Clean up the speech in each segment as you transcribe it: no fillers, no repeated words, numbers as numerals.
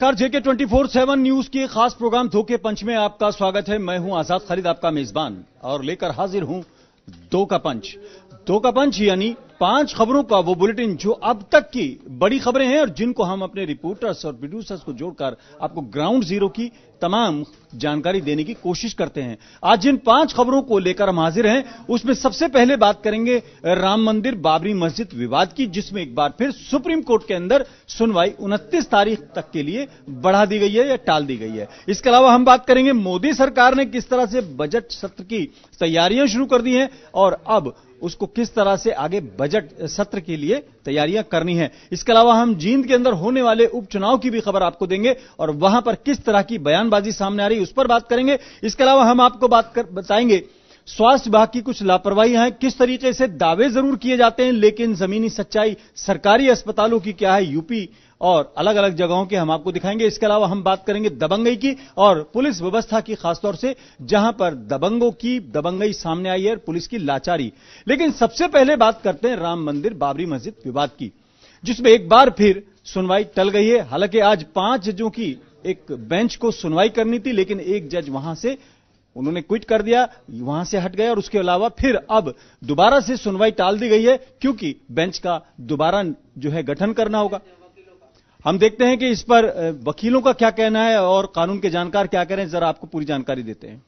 नमस्कार, जेके 24/7 न्यूज के खास प्रोग्राम धोखे पंच में आपका स्वागत है। मैं हूं आजाद खलीद, आपका मेजबान, और लेकर हाजिर हूं दो का पंच। दो का पंच यानी 5 खबरों का वो बुलेटिन जो अब तक की बड़ी खबरें हैं और जिनको हम अपने रिपोर्टर्स और प्रोड्यूसर्स को जोड़कर आपको ग्राउंड जीरो की तमाम जानकारी देने की कोशिश करते हैं। आज जिन 5 खबरों को लेकर हम हाजिर हैं उसमें सबसे पहले बात करेंगे राम मंदिर बाबरी मस्जिद विवाद की, जिसमें एक बार फिर सुप्रीम कोर्ट के अंदर सुनवाई 29 तारीख तक के लिए बढ़ा दी गई है या टाल दी गई है। इसके अलावा हम बात करेंगे मोदी सरकार ने किस तरह से बजट सत्र की तैयारियां शुरू कर दी हैं और अब उसको किस तरह से आगे बजट सत्र के लिए तैयारियां करनी है। इसके अलावा हम जींद के अंदर होने वाले उपचुनाव की भी खबर आपको देंगे और वहां पर किस तरह की बयानबाजी सामने आ रही है उस पर बात करेंगे। इसके अलावा हम आपको बताएंगे स्वास्थ्य विभाग की कुछ लापरवाही है, किस तरीके से दावे जरूर किए जाते हैं लेकिन जमीनी सच्चाई सरकारी अस्पतालों की क्या है, यूपी और अलग अलग जगहों के हम आपको दिखाएंगे। इसके अलावा हम बात करेंगे दबंगई की और पुलिस व्यवस्था की, खासतौर से जहां पर दबंगों की दबंगई सामने आई है, पुलिस की लाचारी। लेकिन सबसे पहले बात करते हैं राम मंदिर बाबरी मस्जिद विवाद की, जिसमें एक बार फिर सुनवाई टल गई है। हालांकि आज 5 जजों की एक बेंच को सुनवाई करनी थी, लेकिन एक जज वहां से उन्होंने क्विट कर दिया, वहां से हट गए और उसके अलावा फिर अब दोबारा से सुनवाई टाल दी गई है क्योंकि बेंच का दोबारा जो है गठन करना होगा। हम देखते हैं कि इस पर वकीलों का क्या कहना है और कानून के जानकार क्या कह रहे हैं, जरा आपको पूरी जानकारी देते हैं।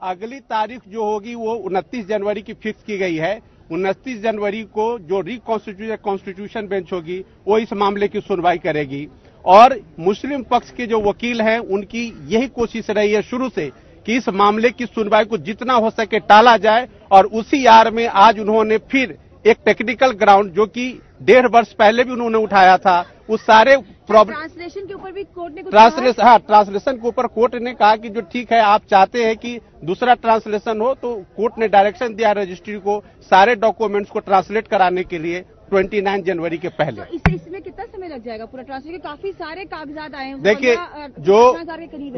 अगली तारीख जो होगी वो 29 जनवरी की फिक्स की गई है। 29 जनवरी को जो कॉन्स्टिट्यूशन बेंच होगी वो इस मामले की सुनवाई करेगी और मुस्लिम पक्ष के जो वकील हैं उनकी यही कोशिश रही है शुरू से कि इस मामले की सुनवाई को जितना हो सके टाला जाए और उसी आड़ में आज उन्होंने फिर एक टेक्निकल ग्राउंड जो कि 1.5 वर्ष पहले भी उन्होंने उठाया था, उस सारे ट्रांसलेशन के ऊपर भी कोर्ट ने ट्रांसलेशन के ऊपर कोर्ट ने कहा कि जो ठीक है आप चाहते हैं कि दूसरा ट्रांसलेशन हो, तो कोर्ट ने डायरेक्शन दिया रजिस्ट्री को सारे डॉक्यूमेंट्स को ट्रांसलेट कराने के लिए 29 जनवरी के पहले। तो इसमें कितना समय लग जाएगा पूरा ट्रांसलेट? काफी सारे कागजात आए हैं। देखिए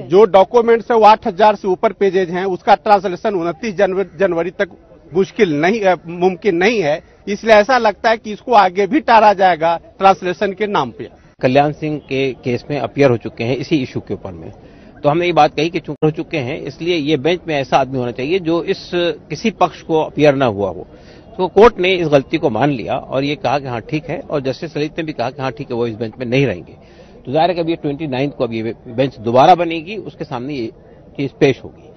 जो डॉक्यूमेंट्स है वो 8000 से ऊपर पेजेज हैं, उसका ट्रांसलेशन 29 जनवरी तक मुमकिन नहीं है। इसलिए ऐसा लगता है कि इसको आगे भी टाला जाएगा ट्रांसलेशन के नाम पे। कल्याण सिंह के केस में अपीयर हो चुके हैं इसी इशू के ऊपर में, तो हमने ये बात कही कि चूंकि हो चुके हैं इसलिए ये बेंच में ऐसा आदमी होना चाहिए जो इस किसी पक्ष को अपीयर ना हुआ हो। तो कोर्ट ने इस गलती को मान लिया और ये कहा कि हाँ ठीक है, और जस्टिस ललित ने भी कहा कि हाँ ठीक है वो इस बेंच में नहीं रहेंगे। तो जाहिर है कि अभी 29 को अब ये बेंच दोबारा बनेगी, उसके सामने ये चीज पेश होगी।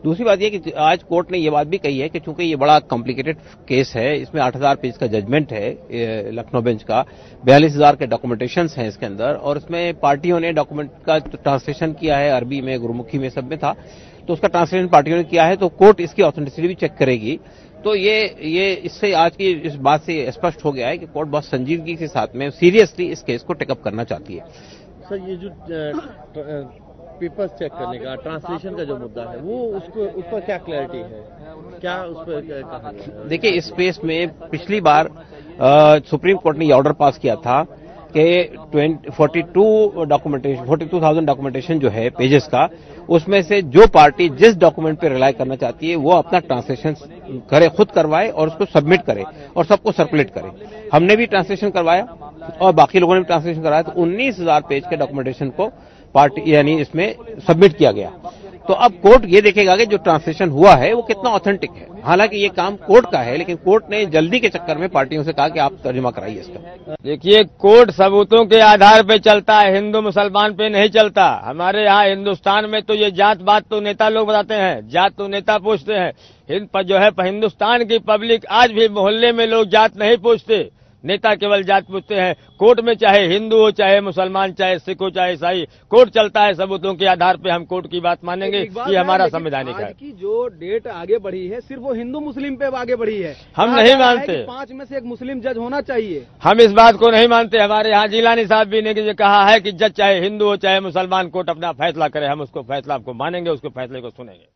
दूसरी बात यह कि आज कोर्ट ने ये बात भी कही है कि चूंकि ये बड़ा कॉम्प्लिकेटेड केस है, इसमें 8000 पेज का जजमेंट है लखनऊ बेंच का, 42,000 के डॉक्यूमेंटेशंस हैं इसके अंदर, और इसमें पार्टियों ने डॉक्यूमेंट का ट्रांसलेशन किया है, अरबी में, गुरुमुखी में, सब में था, तो उसका ट्रांसलेशन पार्टियों ने किया है, तो कोर्ट इसकी ऑथेंटिसिटी भी चेक करेगी। तो ये इससे आज की इस बात से स्पष्ट हो गया है कि कोर्ट बहुत संजीदगी के साथ में सीरियसली इस केस को टेकअप करना चाहती है। सर, ये जो पेपर्स चेक करने का, ट्रांसलेशन का जो मुद्दा है वो उस पर क्या क्लैरिटी है, क्या उस पर कहा गया है? देखिए, इस केस में पिछली बार सुप्रीम कोर्ट ने ये ऑर्डर पास किया था कि 42,000 डॉक्यूमेंटेशन जो है पेजेस का, उसमें से जो पार्टी जिस डॉक्यूमेंट पे रिलाई करना चाहती है वो अपना ट्रांसलेशन करे, खुद करवाए और उसको सबमिट करे और सबको सर्कुलेट करे। हमने भी ट्रांसलेशन करवाया और बाकी लोगों ने भी ट्रांसलेशन करवाया, तो 19,000 पेज के डॉक्यूमेंटेशन को पार्टी यानी इसमें सबमिट किया गया। तो अब कोर्ट ये देखेगा कि जो ट्रांसलेशन हुआ है वो कितना ऑथेंटिक है। हालांकि ये काम कोर्ट का है, लेकिन कोर्ट ने जल्दी के चक्कर में पार्टियों से कहा कि आप तर्जुमा कराइए इसका। देखिए, कोर्ट सबूतों के आधार पे चलता है, हिंदू मुसलमान पे नहीं चलता। हमारे यहाँ हिंदुस्तान में तो ये जात बात तो नेता लोग बताते हैं, जात तो नेता पूछते हैं। हिंदुस्तान की पब्लिक आज भी मोहल्ले में लोग जात नहीं पूछते, नेता केवल जात पूछते हैं। कोर्ट में चाहे हिंदू हो, चाहे मुसलमान, चाहे सिख हो, चाहे ईसाई, कोर्ट चलता है सबूतों के आधार पे। हम कोर्ट की बात मानेंगे, ये हमारा संवैधानिक है। आज की जो डेट आगे बढ़ी है सिर्फ वो हिंदू मुस्लिम पे आगे बढ़ी है। हम नहीं मानते 5 में से एक मुस्लिम जज होना चाहिए। हम इस बात को नहीं मानते। हमारे यहाँ जिलानी साहब भी ने कहा है कि जज चाहे हिंदू हो चाहे मुसलमान, कोर्ट अपना फैसला करे, हम उसको फैसला आपको मानेंगे, उसके फैसले को सुनेंगे।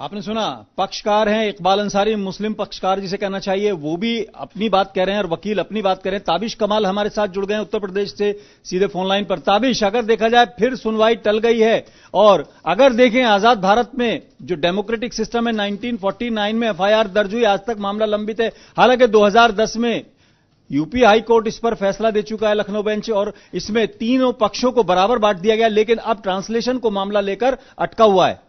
आपने सुना, पक्षकार हैं इकबाल अंसारी, मुस्लिम पक्षकार जिसे कहना चाहिए, वो भी अपनी बात कह रहे हैं और वकील अपनी बात कह रहे हैं। ताबिश कमाल हमारे साथ जुड़ गए हैं उत्तर प्रदेश से सीधे फोन लाइन पर। ताबिश, अगर देखा जाए फिर सुनवाई टल गई है और अगर देखें आजाद भारत में जो डेमोक्रेटिक सिस्टम है 1949 में एफआईआर दर्ज हुई, आज तक मामला लंबित है। हालांकि 2010 में यूपी हाई कोर्ट इस पर फैसला दे चुका है, लखनऊ बेंच, और इसमें तीनों पक्षों को बराबर बांट दिया गया, लेकिन अब ट्रांसलेशन को मामला लेकर अटका हुआ है।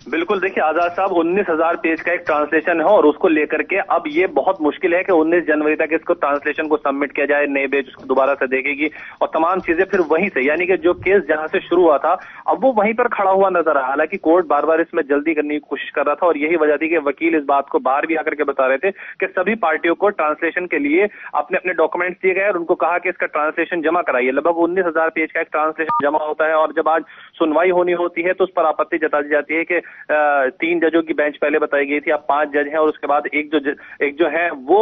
बिल्कुल, देखिए आजाद साहब, 19,000 पेज का एक ट्रांसलेशन है और उसको लेकर के अब ये बहुत मुश्किल है कि 19 जनवरी तक इसको ट्रांसलेशन को सबमिट किया जाए, नए बेंच उसको दोबारा से देखेगी और तमाम चीजें फिर वहीं से, यानी कि जो केस जहां से शुरू हुआ था अब वो वहीं पर खड़ा हुआ नजर आया। हालांकि कोर्ट बार बार इसमें जल्दी करने की कोशिश कर रहा था और यही वजह थी कि वकील इस बात को बाहर भी आकर के बता रहे थे कि सभी पार्टियों को ट्रांसलेशन के लिए अपने अपने डॉक्यूमेंट्स दिए गए और उनको कहा कि इसका ट्रांसलेशन जमा कराइए। लगभग 19,000 पेज का एक ट्रांसलेशन जमा होता है और जब आज सुनवाई होनी होती है तो उस पर आपत्ति जता दी जाती है कि 3 जजों की बेंच पहले बताई गई थी, अब 5 जज हैं और उसके बाद एक जो है वो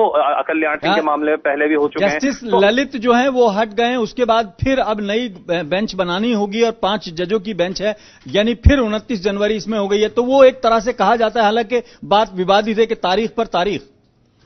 कल्याण सिंह के मामले में पहले भी हो चुके हैं। जस्टिस ललित जो है वो हट गए हैं, उसके बाद फिर अब नई बेंच बनानी होगी और 5 जजों की बेंच है, यानी फिर 29 जनवरी इसमें हो गई है। तो वो एक तरह से कहा जाता है, हालांकि बात विवादित है कि तारीख पर तारीख।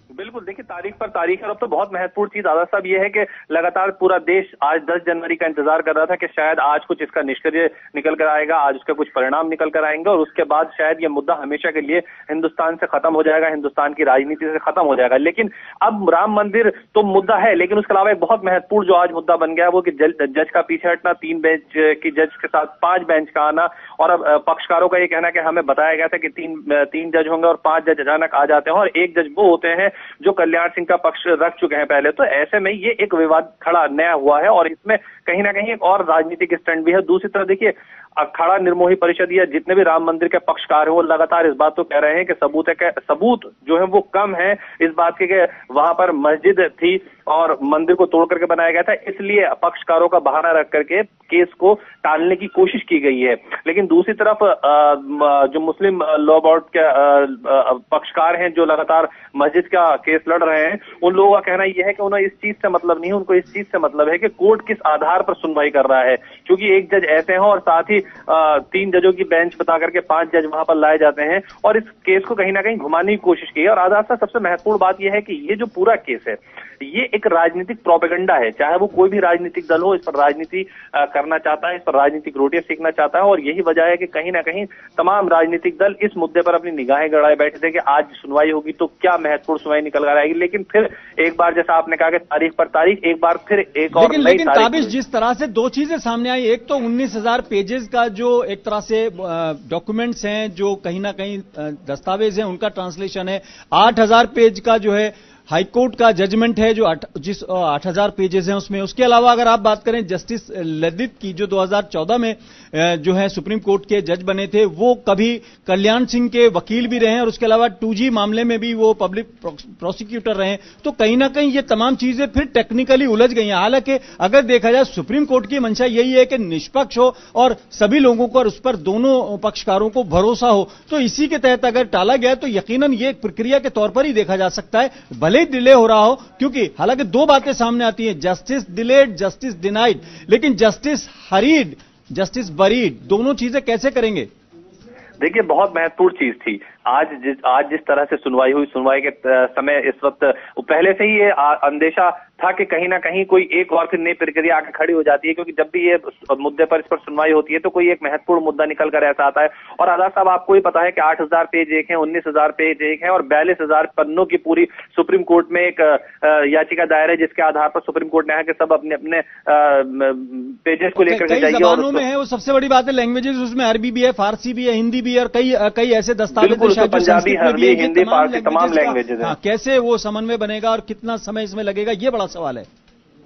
बिल्कुल, देखिए तारीख पर तारीख है। और अब तो बहुत महत्वपूर्ण चीज आजाद साहब ये है कि लगातार पूरा देश आज 10 जनवरी का इंतजार कर रहा था कि शायद आज कुछ इसका निष्कर्ष निकल कर आएगा, आज उसका कुछ परिणाम निकल कर आएंगे और उसके बाद शायद ये मुद्दा हमेशा के लिए हिंदुस्तान से खत्म हो जाएगा, हिंदुस्तान की राजनीति से खत्म हो जाएगा। लेकिन अब राम मंदिर तो मुद्दा है, लेकिन उसके अलावा एक बहुत महत्वपूर्ण जो आज मुद्दा बन गया है वो कि जज का पीछे हटना, 3 बेंच की जज के साथ 5 बेंच का आना। और अब पक्षकारों का ये कहना कि हमें बताया गया था कि 3 जज होंगे और 5 जज अचानक आ जाते हैं और एक जज वो होते हैं जो कल्याण सिंह का पक्ष रख चुके हैं पहले। तो ऐसे में ये एक विवाद खड़ा नया हुआ है और इसमें कहीं ना कहीं एक और राजनीतिक स्टैंड भी है। दूसरी तरफ देखिए, अखाड़ा निर्मोही परिषद या जितने भी राम मंदिर के पक्षकार हैं वो लगातार इस बात को कह रहे हैं कि सबूत जो है वो कम है इस बात के कि वहां पर मस्जिद थी और मंदिर को तोड़ करके बनाया गया था, इसलिए पक्षकारों का बहाना रख करके केस को टालने की कोशिश की गई है। लेकिन दूसरी तरफ जो मुस्लिम लॉ बोर्ड के पक्षकार हैं जो लगातार मस्जिद का केस लड़ रहे हैं, उन लोगों का कहना यह है कि उन्हें इस चीज से मतलब नहीं है, उनको इस चीज से मतलब है कि कोर्ट किस आधार पर सुनवाई कर रहा है। क्योंकि एक जज ऐसे हैं और साथ ही 3 जजों की बेंच बता करके 5 जज वहां पर लाए जाते हैं और इस केस को कहीं ना कहीं घुमाने की कोशिश की है। और आजाद साहब, सबसे महत्वपूर्ण बात यह है कि ये जो पूरा केस है ये एक राजनीतिक प्रोपेगेंडा है, चाहे वो कोई भी राजनीतिक दल हो, इस पर राजनीति करना चाहता है, इस पर राजनीतिक रोटियां सीखना चाहता है। और यही वजह है कि कहीं ना कहीं तमाम राजनीतिक दल इस मुद्दे पर अपनी निगाहें गड़ाए बैठे थे कि आज सुनवाई होगी तो क्या महत्वपूर्ण सुनवाई निकल कर आएगी। लेकिन फिर एक बार जैसा आपने कहा कि तारीख पर तारीख, एक बार फिर एक और लेकिन ताबिश, जिस तरह से 2 चीजें सामने आई, एक तो 19,000 पेजेस का जो एक तरह से डॉक्यूमेंट्स हैं, जो कहीं ना कहीं दस्तावेज हैं, उनका ट्रांसलेशन है। 8,000 पेज का जो है हाईकोर्ट का जजमेंट है जो 8,000 पेजेस हैं उसमें। उसके अलावा अगर आप बात करें जस्टिस ललित की, जो 2014 में जो है सुप्रीम कोर्ट के जज बने थे, वो कभी कल्याण सिंह के वकील भी रहे हैं और उसके अलावा 2G मामले में भी वो पब्लिक प्रोसिक्यूटर रहे हैं। तो कहीं ना कहीं ये तमाम चीजें फिर टेक्निकली उलझ गई हैं। हालांकि अगर देखा जाए सुप्रीम कोर्ट की मंशा यही है कि निष्पक्ष हो और सभी लोगों को और उस पर दोनों पक्षकारों को भरोसा हो। तो इसी के तहत अगर टाला गया तो यकीनन ये एक प्रक्रिया के तौर पर ही देखा जा सकता है, भले ही डिले हो रहा हो। क्योंकि हालांकि 2 बातें सामने आती हैं, जस्टिस डिलेड, जस्टिस डिनाइड, लेकिन जस्टिस हरीड, जस्टिस बरीड, दोनों चीजें कैसे करेंगे? देखिए, बहुत महत्वपूर्ण चीज थी आज जिस तरह से सुनवाई हुई, सुनवाई के समय इस वक्त पहले से ही ये अंदेशा था कि कहीं ना कहीं कोई एक और फिर नई प्रक्रिया आके खड़ी हो जाती है। क्योंकि जब भी ये मुद्दे पर इस पर सुनवाई होती है तो कोई एक महत्वपूर्ण मुद्दा निकल कर ऐसा आता है। और आजाद साहब, आपको ही पता है कि 8,000 पेज एक है, 19,000 पेज एक है और 42,000 पन्नों की पूरी सुप्रीम कोर्ट में एक याचिका दायर है, जिसके आधार पर सुप्रीम कोर्ट ने कहा कि सब अपने अपने पेजेस को लेकर के जाइए। और में है वो सबसे बड़ी बात है, लैंग्वेजेस उसमें अरबी भी है, फारसी भी है, हिंदी भी है और कई ऐसे दस्तावेज, पंजाबी, अरबी, हिंदी, फारसी, तमाम लैंग्वेजेस हैं। कैसे वो समन्वय बनेगा और कितना समय इसमें लगेगा, ये बड़ा सवाल है।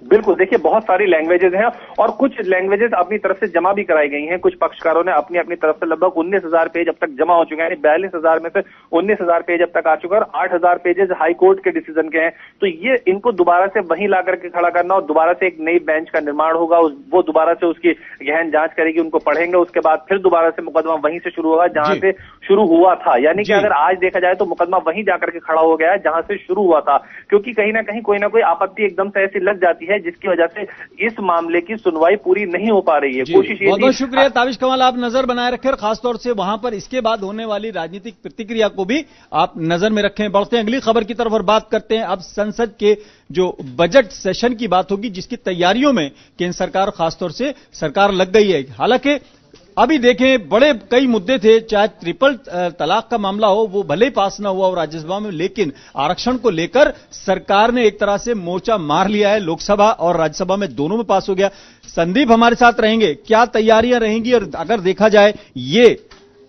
बिल्कुल, देखिए बहुत सारी लैंग्वेजेस हैं और कुछ लैंग्वेजेस अपनी तरफ से जमा भी कराई गई हैं। कुछ पक्षकारों ने अपनी अपनी तरफ से लगभग 19,000 पेज अब तक जमा हो चुके हैं, यानी 42,000 में से 19,000 पेज अब तक आ चुका है और 8,000 पेजेस हाई कोर्ट के डिसीजन के हैं। तो ये इनको दोबारा से वहीं ला करके खड़ा करना और दोबारा से एक नई बेंच का निर्माण होगा, वो दोबारा से उसकी गहन जांच करेगी, उनको पढ़ेंगे, उसके बाद फिर दोबारा से मुकदमा वहीं से शुरू होगा जहां से शुरू हुआ था। यानी कि अगर आज देखा जाए तो मुकदमा वहीं जाकर के खड़ा हो गया है जहां से शुरू हुआ था। क्योंकि कहीं ना कहीं कोई ना कोई आपत्ति एकदम से ऐसी लग जाती है जिसकी वजह से इस मामले की सुनवाई पूरी नहीं हो पा रही है। कोशिश ये बहुत शुक्रिया ताबिश कमाल, आप नजर बनाए रखें, खासतौर से वहां पर इसके बाद होने वाली राजनीतिक प्रतिक्रिया को भी आप नजर में रखें। बढ़ते हैं अगली खबर की तरफ और बात करते हैं अब संसद के जो बजट सेशन की बात होगी, जिसकी तैयारियों में केंद्र सरकार खासतौर से सरकार लग गई है। हालांकि अभी देखें, बड़े कई मुद्दे थे, चाहे ट्रिपल तलाक का मामला हो, वो भले ही पास ना हुआ हो राज्यसभा में, लेकिन आरक्षण को लेकर सरकार ने एक तरह से मोर्चा मार लिया है। लोकसभा और राज्यसभा में दोनों में पास हो गया। संदीप हमारे साथ रहेंगे, क्या तैयारियां रहेंगी? और अगर देखा जाए, ये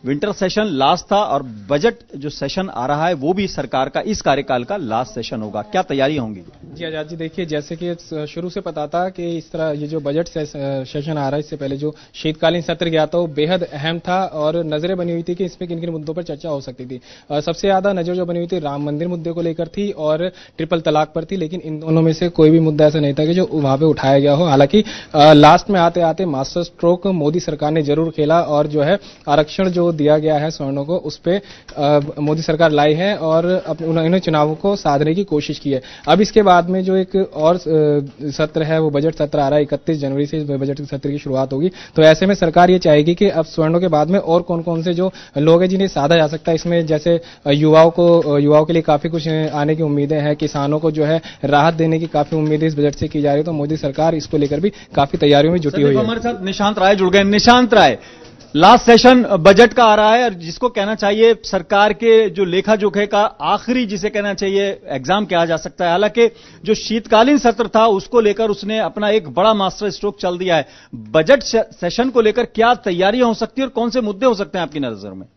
विंटर सेशन लास्ट था और बजट जो सेशन आ रहा है वो भी सरकार का इस कार्यकाल का लास्ट सेशन होगा, क्या तैयारियां होंगी? जी आजाद जी, देखिए, जैसे कि शुरू से पता था कि इस तरह ये जो बजट सेशन आ रहा है, इससे पहले जो शीतकालीन सत्र गया था वो बेहद अहम था और नजरें बनी हुई थी कि इसमें किन किन मुद्दों पर चर्चा हो सकती थी। सबसे ज्यादा नजर जो बनी हुई थी राम मंदिर मुद्दे को लेकर थी और ट्रिपल तलाक पर थी, लेकिन इन दोनों में से कोई भी मुद्दा ऐसा नहीं था कि जो वहां पे उठाया गया हो। हालांकि लास्ट में आते आते मास्टर स्ट्रोक मोदी सरकार ने जरूर खेला और जो है आरक्षण जो दिया गया है सवर्णों को, उस पे मोदी सरकार लाई है और उन्होंने चुनावों को साधने की कोशिश की है। अब इसके बाद में जो एक और सत्र है, वो बजट सत्र आ रहा है, 31 जनवरी से बजट सत्र की शुरुआत होगी। तो ऐसे में सरकार ये चाहेगी कि अब सवर्णों के बाद में और कौन कौन से जो लोग हैं जिन्हें साधा जा सकता है, इसमें जैसे युवाओं के लिए काफी कुछ आने की उम्मीदें हैं, किसानों को जो है राहत देने की काफी उम्मीदें इस बजट से की जा रही है। तो मोदी सरकार इसको लेकर भी काफी तैयारियों में जुटी हुई है। हमारे साथ निशांत राय जुड़ गए। निशांत राय, लास्ट सेशन बजट का आ रहा है और जिसको कहना चाहिए सरकार के जो लेखा जोखे का आखिरी, जिसे कहना चाहिए एग्जाम कहा जा सकता है। हालांकि जो शीतकालीन सत्र था उसको लेकर उसने अपना एक बड़ा मास्टर स्ट्रोक चल दिया है। बजट सेशन को लेकर क्या तैयारियां हो सकती है और कौन से मुद्दे हो सकते हैं आपकी नजर में?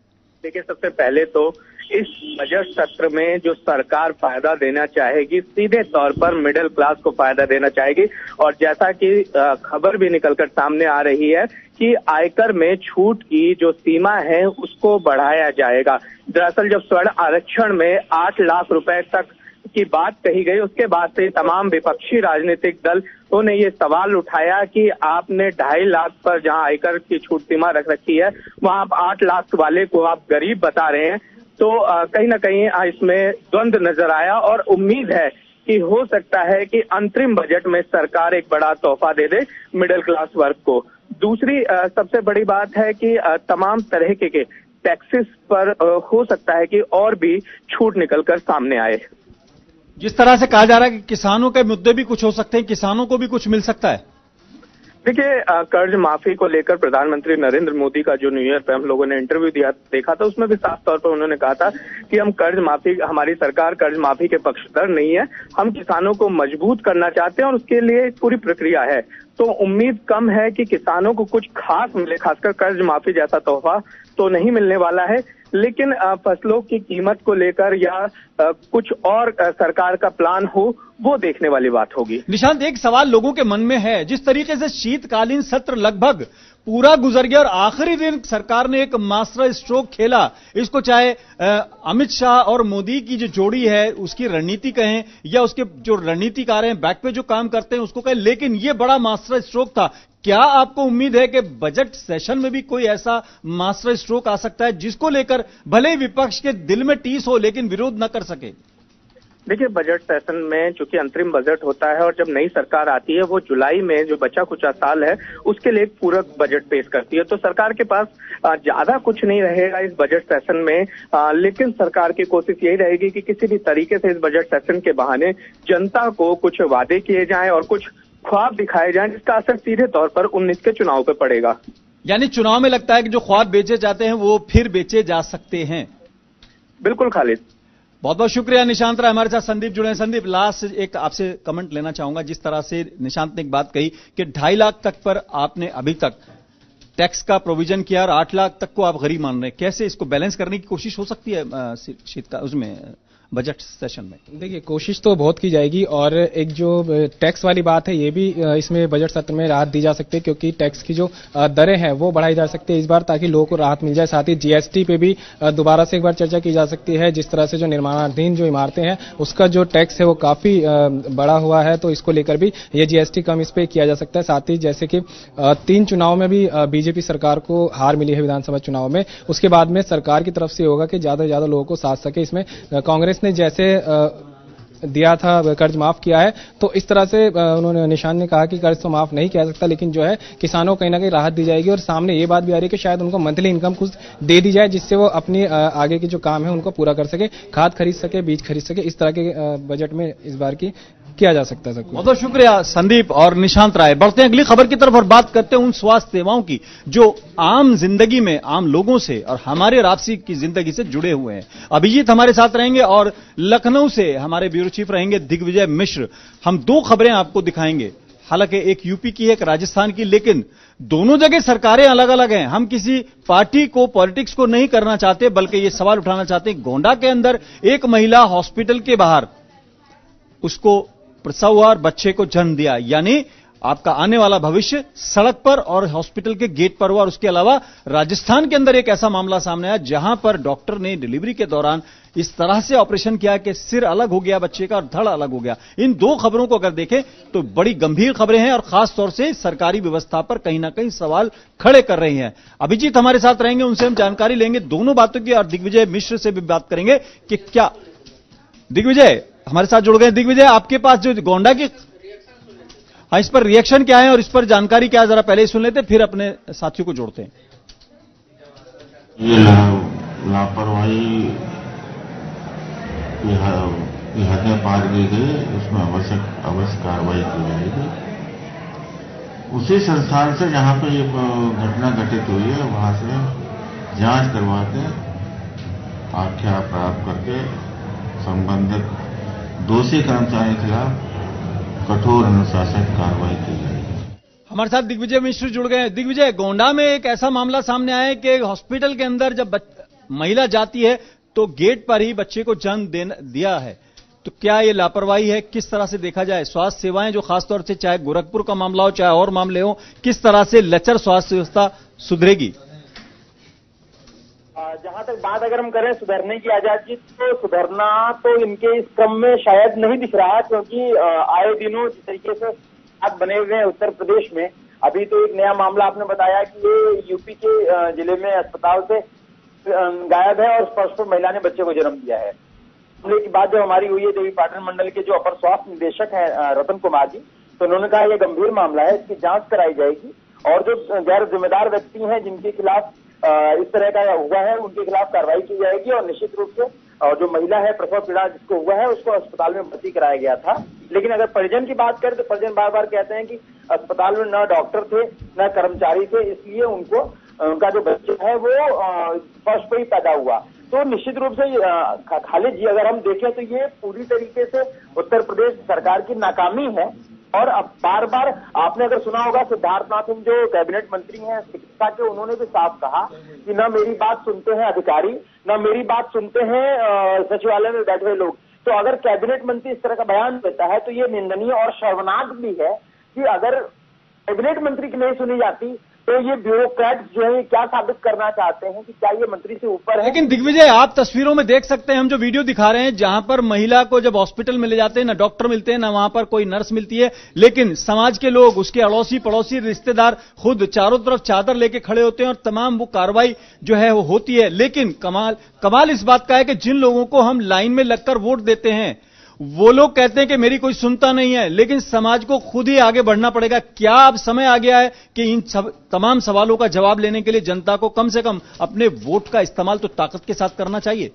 देखिए, सबसे पहले तो इस बजट सत्र में जो सरकार फायदा देना चाहेगी, सीधे तौर पर मिडिल क्लास को फायदा देना चाहेगी। और जैसा कि खबर भी निकलकर सामने आ रही है कि आयकर में छूट की जो सीमा है उसको बढ़ाया जाएगा। दरअसल जब स्वर्ण आरक्षण में 8 लाख रुपए तक की बात कही गई, उसके बाद से तमाम विपक्षी राजनीतिक दल ने ये सवाल उठाया कि आपने 2.5 लाख पर जहां आयकर की छूट सीमा रख रखी है, वहां आप 8 लाख वाले को आप गरीब बता रहे हैं। तो कहीं ना कहीं इसमें द्वंद्व नजर आया और उम्मीद है कि हो सकता है कि अंतरिम बजट में सरकार एक बड़ा तोहफा दे दे मिडिल क्लास वर्ग को। दूसरी सबसे बड़ी बात है कि तमाम तरह के टैक्सेस पर हो सकता है कि और भी छूट निकलकर सामने आए। जिस तरह से कहा जा रहा है कि किसानों के मुद्दे भी कुछ हो सकते हैं, किसानों को भी कुछ मिल सकता है। देखिए, कर्ज माफी को लेकर प्रधानमंत्री नरेंद्र मोदी का जो न्यू ईयर पे हम लोगों ने इंटरव्यू देखा था, उसमें भी साफ तौर पर उन्होंने कहा था कि हमारी सरकार कर्ज माफी के पक्षधर नहीं है, हम किसानों को मजबूत करना चाहते हैं और उसके लिए पूरी प्रक्रिया है। तो उम्मीद कम है कि किसानों को कुछ खास मिले, खासकर कर्ज माफी जैसा तोहफा तो नहीं मिलने वाला है, लेकिन फसलों की कीमत को लेकर या कुछ और सरकार का प्लान हो, वो देखने वाली बात होगी। निशांत, एक सवाल लोगों के मन में है, जिस तरीके से शीतकालीन सत्र लगभग पूरा गुजर गया और आखिरी दिन सरकार ने एक मास्टर स्ट्रोक खेला, इसको चाहे अमित शाह और मोदी की जो जोड़ी है उसकी रणनीति कहें या उसके जो रणनीतिकार हैं बैक पे जो काम करते हैं उसको कहें, लेकिन ये बड़ा मास्टर स्ट्रोक था। क्या आपको उम्मीद है कि बजट सेशन में भी कोई ऐसा मास्टर स्ट्रोक आ सकता है जिसको लेकर भले ही विपक्ष के दिल में टीस हो लेकिन विरोध न कर सके? देखिए, बजट सेशन में चूंकि अंतरिम बजट होता है और जब नई सरकार आती है वो जुलाई में जो बचा कुचा साल है उसके लिए एक पूरक बजट पेश करती है। तो सरकार के पास ज्यादा कुछ नहीं रहेगा इस बजट सेशन में, लेकिन सरकार की कोशिश यही रहेगी कि किसी भी तरीके से इस बजट सेशन के बहाने जनता को कुछ वादे किए जाएं और कुछ ख्वाब दिखाए जाएं, जिसका असर सीधे तौर पर 19 के चुनाव पे पड़ेगा। यानी चुनाव में लगता है कि जो ख्वाब बेचे जाते हैं वो फिर बेचे जा सकते हैं। बिल्कुल खालिद, बहुत बहुत शुक्रिया निशांत राय। हमारे साथ संदीप जुड़े हैं। संदीप, लास्ट एक आपसे कमेंट लेना चाहूंगा। जिस तरह से निशांत ने एक बात कही कि 2.5 लाख तक पर आपने अभी तक टैक्स का प्रोविजन किया और 8 लाख तक को आप गरीब मान रहे हैं, कैसे इसको बैलेंस करने की कोशिश हो सकती है उसमें बजट सेशन में? देखिए, कोशिश तो बहुत की जाएगी और एक जो टैक्स वाली बात है ये भी इसमें बजट सत्र में राहत दी जा सकती है, क्योंकि टैक्स की जो दरें हैं वो बढ़ाई जा सकती है इस बार, ताकि लोगों को राहत मिल जाए। साथ ही जीएसटी पे भी दोबारा से एक बार चर्चा की जा सकती है। जिस तरह से जो निर्माणाधीन जो इमारतें हैं उसका जो टैक्स है वो काफी बड़ा हुआ है, तो इसको लेकर भी ये जीएसटी कम इस पे किया जा सकता है। साथ ही जैसे कि 3 चुनाव में भी बीजेपी सरकार को हार मिली है विधानसभा चुनाव में, उसके बाद में सरकार की तरफ से होगा कि ज्यादा से ज्यादा लोगों को साथ सके। इसमें कांग्रेस ने जैसे दिया था, कर्ज माफ किया है। तो इस तरह से उन्होंने, निशान ने कहा कि कर्ज तो माफ नहीं किया सकता, लेकिन जो है किसानों को कहीं ना कहीं राहत दी जाएगी। और सामने ये बात भी आ रही है कि शायद उनको मंथली इनकम कुछ दे दी जाए, जिससे वो अपनी आगे के जो काम है उनको पूरा कर सके, खाद खरीद सके, बीज खरीद सके। इस तरह के बजट में इस बार की किया जा सकता है। बहुत बहुत शुक्रिया संदीप और निशांत राय। बढ़ते हैं अगली खबर की तरफ और बात करते हैं उन स्वास्थ्य सेवाओं की जो आम जिंदगी में आम लोगों से और हमारे रापसी की जिंदगी से जुड़े हुए हैं। अभिजीत हमारे साथ रहेंगे और लखनऊ से हमारे ब्यूरो चीफ रहेंगे दिग्विजय मिश्र। हम दो खबरें आपको दिखाएंगे, हालांकि एक यूपी की एक राजस्थान की, लेकिन दोनों जगह सरकारें अलग अलग हैं। हम किसी पार्टी को, पॉलिटिक्स को नहीं करना चाहते, बल्कि ये सवाल उठाना चाहते हैं। गोंडा के अंदर एक महिला हॉस्पिटल के बाहर, उसको प्रसव हुआ और बच्चे को जन्म दिया, यानी आपका आने वाला भविष्य सड़क पर और हॉस्पिटल के गेट पर हुआ। और उसके अलावा राजस्थान के अंदर एक ऐसा मामला सामने आया जहां पर डॉक्टर ने डिलीवरी के दौरान इस तरह से ऑपरेशन किया कि सिर अलग हो गया बच्चे का और धड़ अलग हो गया। इन दो खबरों को अगर देखें तो बड़ी गंभीर खबरें हैं और खास तौर से सरकारी व्यवस्था पर कहीं ना कहीं सवाल खड़े कर रही हैं। अभिजीत हमारे साथ रहेंगे, उनसे हम जानकारी लेंगे दोनों बातों की और दिग्विजय मिश्र से भी बात करेंगे कि क्या। दिग्विजय हमारे साथ जुड़ गए। दिग्विजय, आपके पास जो गोंडा की, हाँ, इस पर रिएक्शन क्या है और इस पर जानकारी क्या है, जरा पहले ही सुन लेते फिर अपने साथियों को जोड़ते हैं। ये लापरवाही हदें पार की गई, उसमें अवश्य कार्रवाई की जाएगी। उसी संस्थान से जहां पर ये घटना घटित हुई है वहां से जांच करवा के आख्या प्राप्त करके संबंधित दोषी कर्मचारी के खिलाफ कठोर अनुशासन कार्रवाई की जाएगी। हमारे साथ दिग्विजय मिश्र जुड़ गए। दिग्विजय, गोंडा में एक ऐसा मामला सामने आया है कि हॉस्पिटल के अंदर जब महिला जाती है तो गेट पर ही बच्चे को जन्म दिया है, तो क्या ये लापरवाही है? किस तरह से देखा जाए स्वास्थ्य सेवाएं जो खासतौर से चाहे गोरखपुर का मामला हो चाहे और मामले हो, किस तरह से लचर स्वास्थ्य व्यवस्था सुधरेगी? जहां तक बात अगर हम करें सुधरने की आजादी, तो सुधरना तो इनके इस क्रम में शायद नहीं दिख रहा, क्योंकि आए दिनों जिस तरीके से हाथ बने हुए हैं उत्तर प्रदेश में। अभी तो एक नया मामला आपने बताया कि ये यूपी के जिले में अस्पताल से गायब है और स्पर्श पर महिला ने बच्चे को जन्म दिया है। मामले की बात जब हमारी हुई है देवी पाटन मंडल के जो अपर स्वास्थ्य निदेशक हैं रतन कुमार जी, तो उन्होंने कहा यह गंभीर मामला है, इसकी जांच कराई जाएगी और जो गैर जिम्मेदार व्यक्ति हैं जिनके खिलाफ इस तरह का हुआ है उनके खिलाफ कार्रवाई की जाएगी। और निश्चित रूप से जो महिला है प्रसव पीड़ा जिसको हुआ है उसको अस्पताल में भर्ती कराया गया था। लेकिन अगर परिजन की बात करें तो परिजन बार बार कहते हैं कि अस्पताल में न डॉक्टर थे न कर्मचारी थे, इसलिए उनका जो बच्चा है वो फर्स्ट पे ही पैदा हुआ। तो निश्चित रूप से खालिद जी अगर हम देखें तो ये पूरी तरीके से उत्तर प्रदेश सरकार की नाकामी है। और अब बार बार आपने अगर सुना होगा सिद्धार्थनाथ सिंह जो कैबिनेट मंत्री हैं चिकित्सा के, उन्होंने भी साफ कहा कि न मेरी बात सुनते हैं अधिकारी, न मेरी बात सुनते हैं सचिवालय में बैठे हुए लोग। तो अगर कैबिनेट मंत्री इस तरह का बयान देता है तो ये निंदनीय और शर्मनाक भी है कि अगर कैबिनेट मंत्री की नहीं सुनी जाती तो ये ब्यूरोक्रेट जो है क्या साबित करना चाहते हैं कि क्या ये मंत्री से ऊपर है। लेकिन दिग्विजय, आप तस्वीरों में देख सकते हैं, हम जो वीडियो दिखा रहे हैं जहां पर महिला को जब हॉस्पिटल में ले जाते हैं ना डॉक्टर मिलते हैं ना वहां पर कोई नर्स मिलती है, लेकिन समाज के लोग, उसके अड़ोसी पड़ोसी रिश्तेदार खुद चारों तरफ चादर लेके खड़े होते हैं और तमाम वो कार्रवाई जो है वो होती है। लेकिन कमाल इस बात का है कि जिन लोगों को हम लाइन में लगकर वोट देते हैं वो लोग कहते हैं कि मेरी कोई सुनता नहीं है, लेकिन समाज को खुद ही आगे बढ़ना पड़ेगा। क्या अब समय आ गया है कि इन तमाम सवालों का जवाब लेने के लिए जनता को कम से कम अपने वोट का इस्तेमाल तो ताकत के साथ करना चाहिए?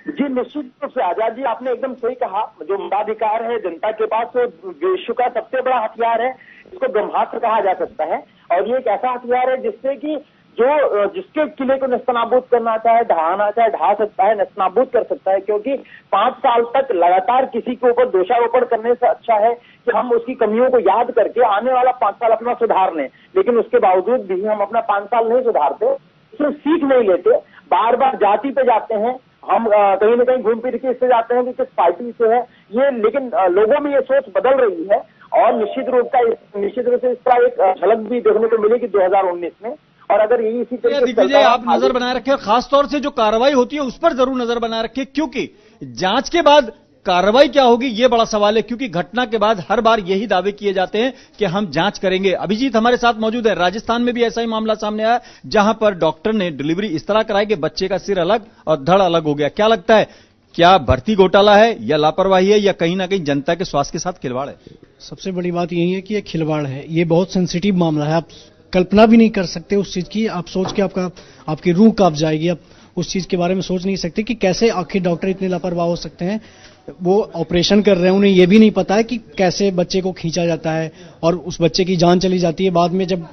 जी निश्चित रूप से आजाद जी, आपने एकदम सही कहा। जो मताधिकार है जनता के पास, तो विश्व का सबसे बड़ा हथियार है, इसको ब्रह्मास्त्र कहा जा सकता है। और ये एक ऐसा हथियार है जिससे कि जो जिसके किले को नस्तनाबूद करना चाहे, ढहाना चाहे ढहा सकता है, नस्तनाबूद कर सकता है। क्योंकि 5 साल तक लगातार किसी के ऊपर दोषारोपण करने से अच्छा है कि हम उसकी कमियों को याद करके आने वाला 5 साल अपना सुधार लें। लेकिन उसके बावजूद भी हम अपना 5 साल नहीं सुधारते, उससे सीख नहीं लेते, बार बार जाति पे जाते हैं हम, कहीं ना कहीं घूम फिर के इससे जाते हैं कि किस पार्टी से है ये। लेकिन लोगों में ये सोच बदल रही है और निश्चित रूप से इसका एक झलक भी देखने को मिलेगी 2019 में। और अगर यही इसी तरीके दिग्विजय, आप नजर बनाए रखें, खासतौर से जो कार्रवाई होती है उस पर जरूर नजर बनाए रखें, क्योंकि जांच के बाद कार्रवाई क्या होगी ये बड़ा सवाल है। क्योंकि घटना के बाद हर बार यही दावे किए जाते हैं कि हम जांच करेंगे। अभिजीत हमारे साथ मौजूद है। राजस्थान में भी ऐसा ही मामला सामने आया जहां पर डॉक्टर ने डिलीवरी इस तरह कराई कि बच्चे का सिर अलग और धड़ अलग हो गया। क्या लगता है क्या भर्ती घोटाला है या लापरवाही है या कहीं ना कहीं जनता के स्वास्थ्य के साथ खिलवाड़ है? सबसे बड़ी बात यही है कि ये खिलवाड़ है, ये बहुत सेंसिटिव मामला है। आप कल्पना भी नहीं कर सकते उस चीज की, आप सोच के आपकी रूह कांप जाएगी। आप उस चीज के बारे में सोच नहीं सकते कि कैसे आखिर डॉक्टर इतने लापरवाह हो सकते हैं। वो ऑपरेशन कर रहे हैं, उन्हें ये भी नहीं पता है कि कैसे बच्चे को खींचा जाता है और उस बच्चे की जान चली जाती है। बाद में जब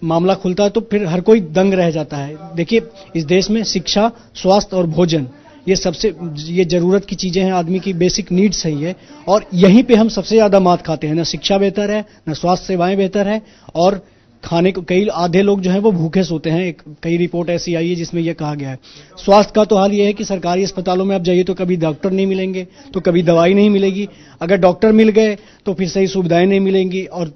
मामला खुलता है तो फिर हर कोई दंग रह जाता है। देखिए, इस देश में शिक्षा, स्वास्थ्य और भोजन ये जरूरत की चीजें हैं, आदमी की बेसिक नीड्स है ये, और यहीं पे हम सबसे ज्यादा मात खाते हैं। ना शिक्षा बेहतर है, ना स्वास्थ्य सेवाएं बेहतर है, और खाने को कई आधे लोग जो हैं वो भूखे सोते हैं। कई रिपोर्ट ऐसी आई है जिसमें यह कहा गया है। स्वास्थ्य का तो हाल ये है कि सरकारी अस्पतालों में आप जाइए तो कभी डॉक्टर नहीं मिलेंगे, तो कभी दवाई नहीं मिलेगी। अगर डॉक्टर मिल गए तो फिर सही सुविधाएं नहीं मिलेंगी। और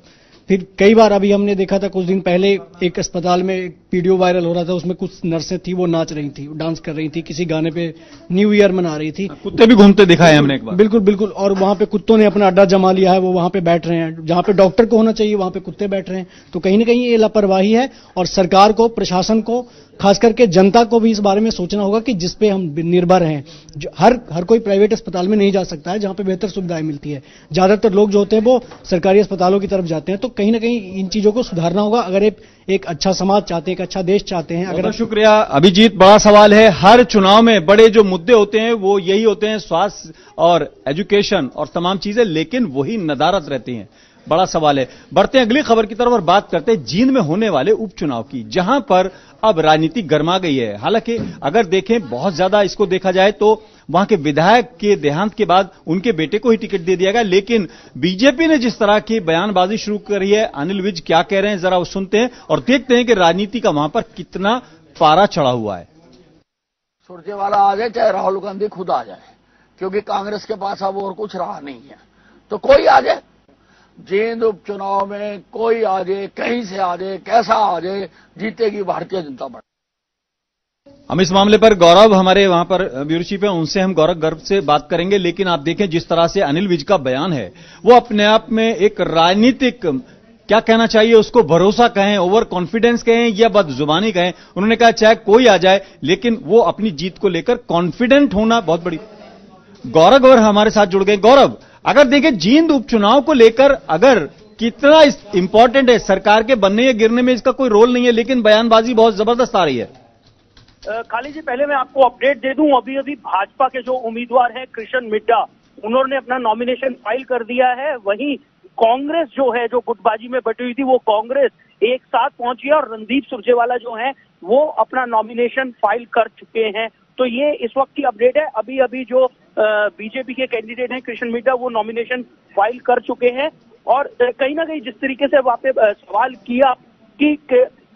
फिर कई बार अभी हमने देखा था कुछ दिन पहले एक अस्पताल में एक वीडियो वायरल हो रहा था, उसमें कुछ नर्सें थी, वो नाच रही थी, डांस कर रही थी, किसी गाने पे न्यू ईयर मना रही थी। कुत्ते भी घूमते दिखाए हमने एक बार। बिल्कुल बिल्कुल, और वहां पे कुत्तों ने अपना अड्डा जमा लिया है, वो वहां पे बैठ रहे हैं। जहां पे डॉक्टर को होना चाहिए वहां पे कुत्ते बैठ रहे हैं। तो कहीं ना कहीं ये लापरवाही है, और सरकार को, प्रशासन को, खास करके जनता को भी इस बारे में सोचना होगा कि जिसपे हम निर्भर हैं। हर कोई प्राइवेट अस्पताल में नहीं जा सकता है जहां पे बेहतर सुविधाएं मिलती है। ज्यादातर लोग जो होते हैं वो सरकारी अस्पतालों की तरफ जाते हैं। तो कहीं ना कहीं इन चीजों को सुधारना होगा अगर एक अच्छा समाज चाहते हैं, एक अच्छा देश चाहते हैं। अगर शुक्रिया अभिजीत। बड़ा सवाल है, हर चुनाव में बड़े जो मुद्दे होते हैं वो यही होते हैं, स्वास्थ्य और एजुकेशन और तमाम चीजें, लेकिन वही नदारद रहती हैं। बड़ा सवाल है। बढ़ते हैं अगली खबर की तरफ और बात करते हैं जींद में होने वाले उपचुनाव की, जहां पर अब राजनीति गर्मा गई है। हालांकि अगर देखें, बहुत ज्यादा इसको देखा जाए तो वहां के विधायक के देहांत के बाद उनके बेटे को ही टिकट दे दिया गया, लेकिन बीजेपी ने जिस तरह की बयानबाजी शुरू करी है, अनिल विज क्या कह रहे हैं जरा वो सुनते हैं और देखते हैं कि राजनीति का वहां पर कितना पारा चढ़ा हुआ है। सुरजेवाला आ जाए चाहे राहुल गांधी खुद आ जाए, क्योंकि कांग्रेस के पास अब और कुछ रहा नहीं है, तो कोई आ जाए। जींद उपचुनाव में कोई आ जाए, कहीं से आ जाए, कैसा आ जाए, जीतेगी भारतीय जनता पार्टी। हम इस मामले पर गौरव हमारे वहां पर ब्यूरो चीफ है, उनसे हम गौरव गर्व से बात करेंगे। लेकिन आप देखें जिस तरह से अनिल विज का बयान है, वो अपने आप में एक राजनीतिक, क्या कहना चाहिए उसको, भरोसा कहें, ओवर कॉन्फिडेंस कहें या बदजुबानी कहें। उन्होंने कहा चाहे कोई आ जाए, लेकिन वो अपनी जीत को लेकर कॉन्फिडेंट होना बहुत बड़ी। गौरव गौर हमारे साथ जुड़ गए। गौरव, अगर देखें जींद उपचुनाव को लेकर अगर कितना इंपॉर्टेंट है, सरकार के बनने या गिरने में इसका कोई रोल नहीं है, लेकिन बयानबाजी बहुत जबरदस्त आ रही है। खाली जी, पहले मैं आपको अपडेट दे दूं, अभी अभी भाजपा के जो उम्मीदवार हैं कृष्ण मिड्ढा, उन्होंने अपना नॉमिनेशन फाइल कर दिया है। वहीं कांग्रेस जो है, जो गुटबाजी में बटी हुई थी, वो कांग्रेस एक साथ पहुंची है और रणदीप सुरजेवाला जो है वो अपना नॉमिनेशन फाइल कर चुके हैं। तो ये इस वक्त की अपडेट है। अभी अभी जो बीजेपी के कैंडिडेट हैं कृष्ण मिड्ढा, वो नॉमिनेशन फाइल कर चुके हैं। और कहीं ना कहीं जिस तरीके से वहां पे सवाल किया कि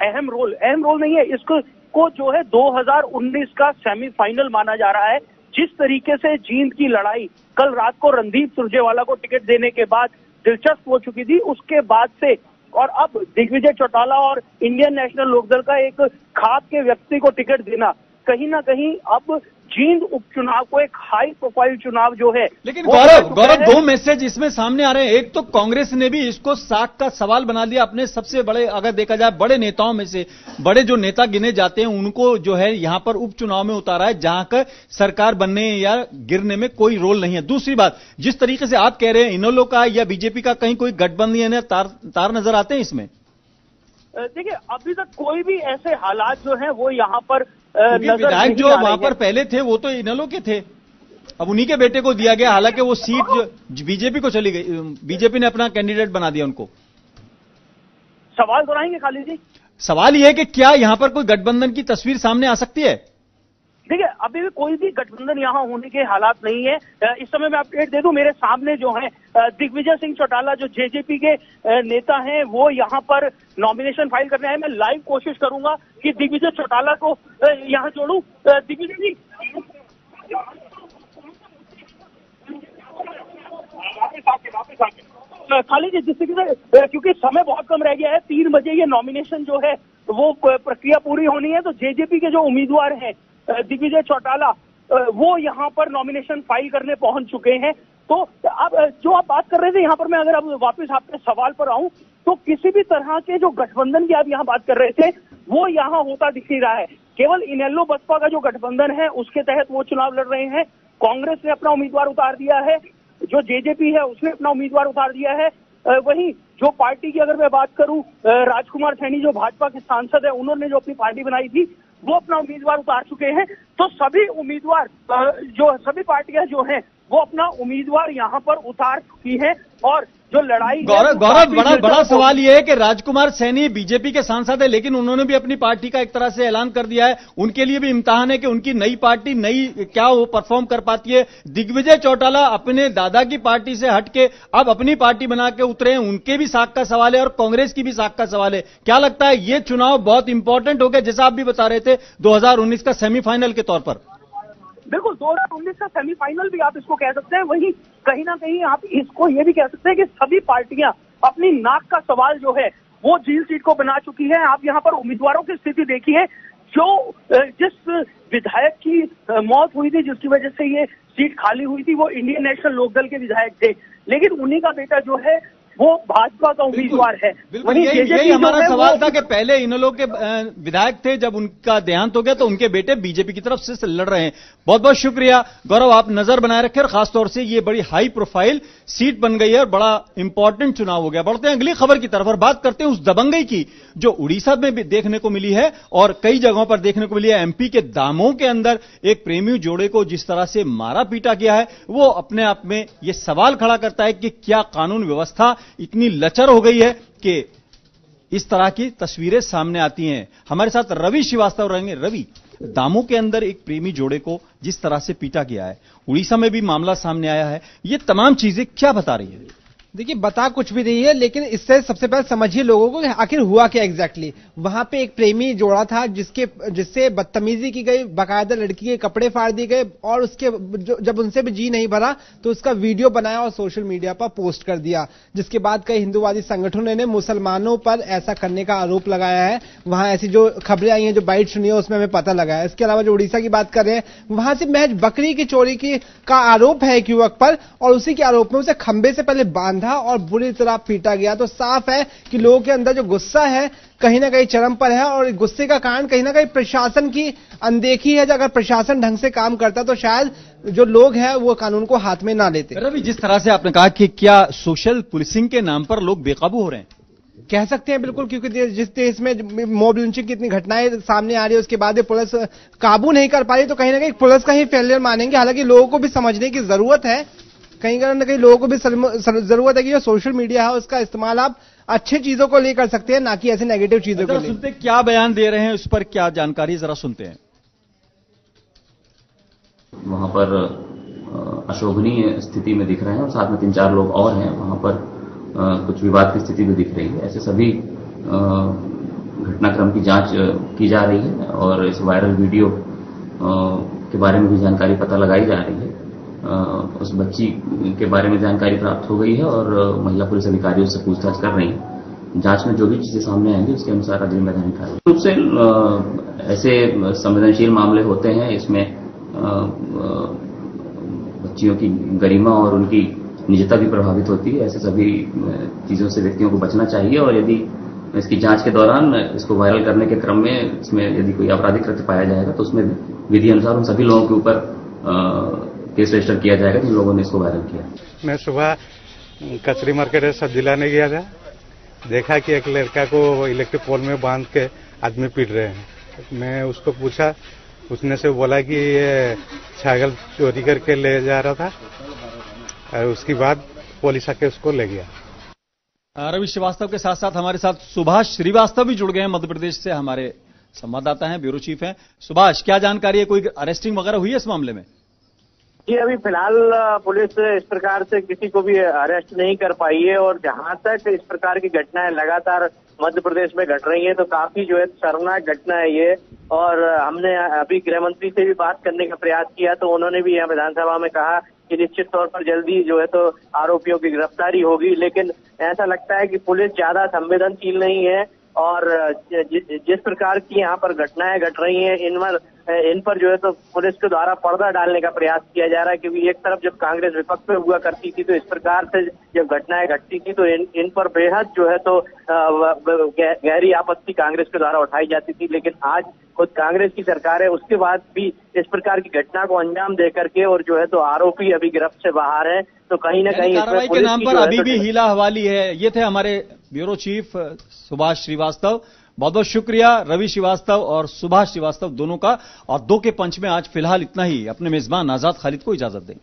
अहम रोल नहीं है, इसको जो है 2019 का सेमीफाइनल माना जा रहा है। जिस तरीके से जींद की लड़ाई कल रात को रणदीप सुरजेवाला को टिकट देने के बाद दिलचस्प हो चुकी थी, उसके बाद से और अब दिग्विजय चौटाला और इंडियन नेशनल लोकदल का एक खाप के व्यक्ति को टिकट देना, कहीं ना कहीं अब जींद उपचुनाव को एक हाई प्रोफाइल चुनाव जो है। लेकिन गौरव दो मैसेज इसमें सामने आ रहे हैं। एक तो कांग्रेस ने भी इसको साख का सवाल बना दिया अपने सबसे बड़े, अगर देखा जाए बड़े नेताओं में से, बड़े जो नेता गिने जाते हैं उनको जो है यहां पर उपचुनाव में उतारा है, जहां का सरकार बनने या गिरने में कोई रोल नहीं है। दूसरी बात, जिस तरीके से आप कह रहे हैं इनेलो का या बीजेपी का कहीं कोई गठबंधन तार नजर आते हैं इसमें? देखिए, अभी तक कोई भी ऐसे हालात जो हैं वो यहाँ पर विधायक जो वहां पर पहले थे वो तो इनेलो के थे, अब उन्हीं के बेटे को दिया गया। हालांकि वो सीट जो बीजेपी को चली गई, बीजेपी ने अपना कैंडिडेट बना दिया उनको। सवाल दोहराएंगे खाली जी? सवाल यह है कि क्या यहां पर कोई गठबंधन की तस्वीर सामने आ सकती है? देखिए, अभी भी कोई भी गठबंधन यहाँ होने के हालात नहीं है। इस समय मैं अपडेट दे दूं, मेरे सामने जो है दिग्विजय सिंह चौटाला जो जेजेपी के नेता हैं, वो यहाँ पर नॉमिनेशन फाइल करने आए। मैं लाइव कोशिश करूंगा कि दिग्विजय चौटाला को यहाँ जोड़ूं। दिग्विजय जी, वापस आके खाली जी, जिस तरीके से, क्योंकि समय बहुत कम रह गया है, 3 बजे ये नॉमिनेशन जो है वो प्रक्रिया पूरी होनी है। तो जेजेपी के जो उम्मीदवार हैं दिग्विजय चौटाला, वो यहाँ पर नॉमिनेशन फाइल करने पहुंच चुके हैं। तो अब जो आप बात कर रहे थे, यहाँ पर मैं अगर अब वापस आपके सवाल पर आऊं, तो किसी भी तरह के जो गठबंधन की आप यहाँ बात कर रहे थे, वो यहाँ होता दिख नहीं रहा है। केवल इनेलो बसपा का जो गठबंधन है उसके तहत वो चुनाव लड़ रहे हैं। कांग्रेस ने अपना उम्मीदवार उतार दिया है, जो जेजेपी है उसने अपना उम्मीदवार उतार दिया है। वहीं जो पार्टी की अगर मैं बात करूं, राजकुमार सैनी जो भाजपा के सांसद है, उन्होंने जो अपनी पार्टी बनाई थी वो अपना उम्मीदवार उतार चुके हैं। तो सभी उम्मीदवार सभी पार्टियां जो हैं वो अपना उम्मीदवार यहाँ पर उतार चुकी हैं। और जो लड़ाई गौरव बड़ा सवाल यह है कि राजकुमार सैनी बीजेपी के सांसद है, लेकिन उन्होंने भी अपनी पार्टी का एक तरह से ऐलान कर दिया है। उनके लिए भी इम्तिहान है कि उनकी नई पार्टी क्या वो परफॉर्म कर पाती है। दिग्विजय चौटाला अपने दादा की पार्टी से हटके अब अपनी पार्टी बना के उतरे हैं, उनके भी साख का सवाल है और कांग्रेस की भी साख का सवाल है। क्या लगता है ये चुनाव बहुत इंपॉर्टेंट हो गया, जैसा आप भी बता रहे थे 2019 का सेमीफाइनल के तौर पर? बिल्कुल, 2019 का सेमीफाइनल भी आप इसको कह सकते हैं। वहीं कहीं ना कहीं आप इसको ये भी कह सकते हैं कि सभी पार्टियां अपनी नाक का सवाल जो है वो झील सीट को बना चुकी है। आप यहाँ पर उम्मीदवारों की स्थिति देखिए, जो जिस विधायक की मौत हुई थी, जिसकी वजह से ये सीट खाली हुई थी, वो इंडियन नेशनल लोकदल के विधायक थे, लेकिन उन्हीं का बेटा जो है वो भाजपा का उम्मीदवार है। वहीं यही हमारा सवाल था कि पहले इन लोग के विधायक थे, जब उनका देहांत हो गया तो उनके बेटे बीजेपी की तरफ से लड़ रहे हैं। बहुत बहुत शुक्रिया गौरव, आप नजर बनाए रखें और खासतौर से ये बड़ी हाई प्रोफाइल सीट बन गई है और बड़ा इंपॉर्टेंट चुनाव हो गया। बढ़ते हैं अगली खबर की तरफ और बात करते हैं उस दबंगई की जो उड़ीसा में भी देखने को मिली है और कई जगहों पर देखने को मिली है। एमपी के दामोह के अंदर एक प्रेमी जोड़े को जिस तरह से मारा पीटा गया है, वो अपने आप में ये सवाल खड़ा करता है कि क्या कानून व्यवस्था इतनी लचर हो गई है कि इस तरह की तस्वीरें सामने आती हैं। हमारे साथ रवि श्रीवास्तव रहेंगे। रवि, दामोह के अंदर एक प्रेमी जोड़े को जिस तरह से पीटा गया है, उड़ीसा में भी मामला सामने आया है, ये तमाम चीजें क्या बता रही है? देखिए, बता कुछ भी नहीं है, लेकिन इससे सबसे पहले समझिए लोगों को आखिर हुआ क्या एग्जैक्टली। वहां पे एक प्रेमी जोड़ा था जिससे बदतमीजी की गई, बाकायदा लड़की के कपड़े फाड़ दिए गए और उसके जब उनसे भी जी नहीं भरा तो उसका वीडियो बनाया और सोशल मीडिया पर पोस्ट कर दिया, जिसके बाद कई हिंदूवादी संगठनों ने मुसलमानों पर ऐसा करने का आरोप लगाया है। वहां ऐसी जो खबरें आई हैं, जो बाइट सुनी है, उसमें हमें पता लगा है। इसके अलावा जो उड़ीसा की बात कर रहे हैं, वहां से महज बकरी की चोरी का आरोप है एक युवक पर और उसी के आरोप में उसे खंबे से पहले बांधा और बुरी तरह पीटा गया। तो साफ है कि लोगों के अंदर जो गुस्सा है कहीं ना कहीं चरम पर है और गुस्से का कारण कहीं ना कहीं प्रशासन की अनदेखी है। अगर प्रशासन ढंग से काम करता तो शायद जो लोग हैं वो कानून को हाथ में ना लेते। रवि, जिस तरह से आपने कहा कि क्या सोशल पुलिसिंग के नाम पर लोग बेकाबू हो रहे हैं, कह सकते हैं बिल्कुल, क्योंकि जिस देश में मॉब लिंचिंग की इतनी घटनाएं सामने आ रही है, उसके बाद पुलिस काबू नहीं कर पा रही, तो कहीं ना कहीं पुलिस का ही फेलियर मानेंगे। हालांकि लोगों को भी समझने की जरूरत है, कहीं ना कहीं लोगों को भी जरूरत है कि जो सोशल मीडिया है उसका इस्तेमाल आप अच्छी चीजों को लेकर सकते हैं, ना कि ऐसे नेगेटिव चीजों को। सुनते क्या बयान दे रहे हैं, उस पर क्या जानकारी जरा सुनते हैं। वहां पर अशोभनीय स्थिति में दिख रहे हैं और साथ में 3-4 लोग और हैं। वहां पर कुछ विवाद की स्थिति भी दिख रही है। ऐसे सभी घटनाक्रम की जांच की जा रही है और इस वायरल वीडियो के बारे में भी जानकारी पता लगाई जा रही है। उस बच्ची के बारे में जानकारी प्राप्त हो गई है और महिला पुलिस अधिकारियों से पूछताछ कर रही है। जांच में जो भी चीजें सामने आएंगी उसके अनुसार अगली वैधानिक कार्रवाई। रूप से ऐसे संवेदनशील मामले होते हैं, इसमें बच्चियों की गरिमा और उनकी निजता भी प्रभावित होती है। ऐसे सभी चीजों से व्यक्तियों को बचना चाहिए और यदि इसकी जांच के दौरान इसको वायरल करने के क्रम में इसमें यदि कोई आपराधिक कृत्य पाया जाएगा तो उसमें विधि अनुसार उन सभी लोगों के ऊपर केस रजिस्टर किया जाएगा जिन लोगों ने इसको वायरल किया। मैं सुबह कचरी मार्केट सब्जी लाने गया था, देखा कि एक लड़का को इलेक्ट्रिक पोल में बांध के आदमी पीट रहे हैं। मैं उसको पूछा, उसने से बोला कि ये छागल चोरी करके ले जा रहा था और उसके बाद पुलिस आके उसको ले गया। रवि श्रीवास्तव के साथ साथ हमारे साथ सुभाष श्रीवास्तव भी जुड़ गए हैं, मध्य प्रदेश से हमारे संवाददाता हैं, ब्यूरो चीफ हैं। सुभाष, क्या जानकारी है, कोई अरेस्टिंग वगैरह हुई है इस मामले में? जी, अभी फिलहाल पुलिस इस प्रकार से किसी को भी अरेस्ट नहीं कर पाई है और जहां तक इस प्रकार की घटनाएं लगातार मध्य प्रदेश में घट रही हैं तो काफी जो है शर्मनाक घटना है ये। और हमने अभी गृह मंत्री से भी बात करने का प्रयास किया तो उन्होंने भी यहाँ विधानसभा में कहा कि निश्चित तौर पर जल्दी जो है तो आरोपियों की गिरफ्तारी होगी, लेकिन ऐसा लगता है कि पुलिस ज्यादा संवेदनशील नहीं है और जिस प्रकार की यहाँ पर घटनाएं घट रही हैं इन पर जो है तो पुलिस के द्वारा पर्दा डालने का प्रयास किया जा रहा है, क्योंकि एक तरफ जब कांग्रेस विपक्ष में हुआ करती थी तो इस प्रकार से जब घटनाएं घटती थी तो इन पर बेहद जो है तो गहरी आपत्ति कांग्रेस के द्वारा उठाई जाती थी। लेकिन आज खुद कांग्रेस की सरकार है, उसके बाद भी इस प्रकार की घटना को अंजाम दे करके और जो है तो आरोपी अभी गिरफ्त से बाहर है, तो कहीं ना कहीं कार्रवाई के नाम पर अभी भी हीला हवाली है। ये थे हमारे ब्यूरो चीफ सुभाष श्रीवास्तव। बहुत बहुत शुक्रिया रवि श्रीवास्तव और सुभाष श्रीवास्तव दोनों का। और 2 के पंच में आज फिलहाल इतना ही। अपने मेजबान आजाद खालिद को इजाजत दें।